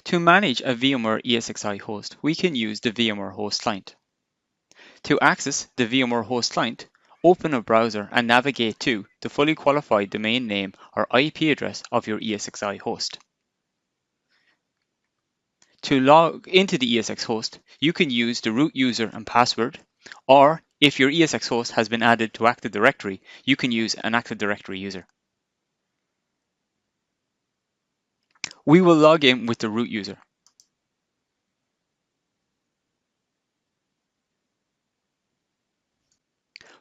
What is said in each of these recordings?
To manage a VMware ESXi host, we can use the VMware host client. To access the VMware host client, open a browser and navigate to the fully qualified domain name or IP address of your ESXi host. To log into the ESX host, you can use the root user and password, or if your ESX host has been added to Active Directory, you can use an Active Directory user. We will log in with the root user.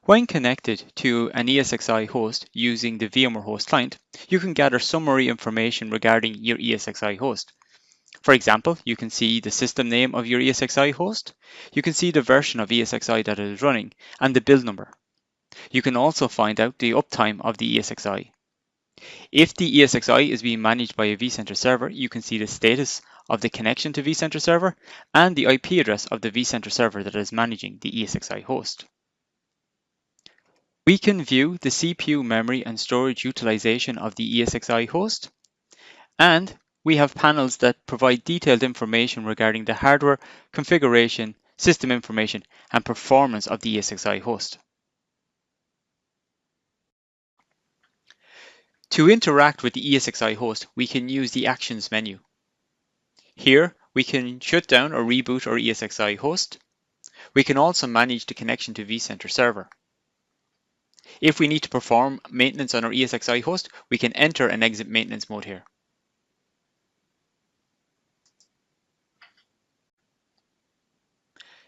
When connected to an ESXi host using the VMware host client, you can gather summary information regarding your ESXi host. For example, you can see the system name of your ESXi host, you can see the version of ESXi that it is running, and the build number. You can also find out the uptime of the ESXi. If the ESXi is being managed by a vCenter server, you can see the status of the connection to vCenter server and the IP address of the vCenter server that is managing the ESXi host. We can view the CPU memory and storage utilization of the ESXi host, and we have panels that provide detailed information regarding the hardware, configuration, system information, and performance of the ESXi host. To interact with the ESXi host, we can use the Actions menu. Here, we can shut down or reboot our ESXi host. We can also manage the connection to vCenter server. If we need to perform maintenance on our ESXi host, we can enter and exit maintenance mode here.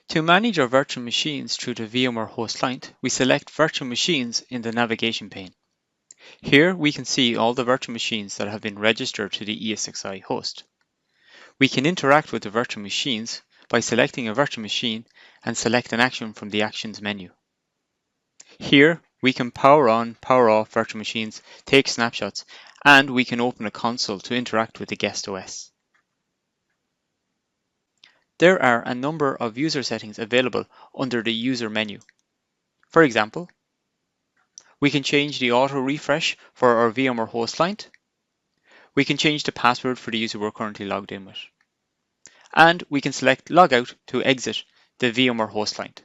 To manage our virtual machines through the VMware host client, we select Virtual Machines in the navigation pane. Here we can see all the virtual machines that have been registered to the ESXi host. We can interact with the virtual machines by selecting a virtual machine and select an action from the Actions menu. Here we can power on, power off virtual machines, take snapshots, and we can open a console to interact with the guest OS. There are a number of user settings available under the User menu. For example, we can change the auto refresh for our VMware host client. We can change the password for the user we're currently logged in with. And we can select Logout to exit the VMware host client.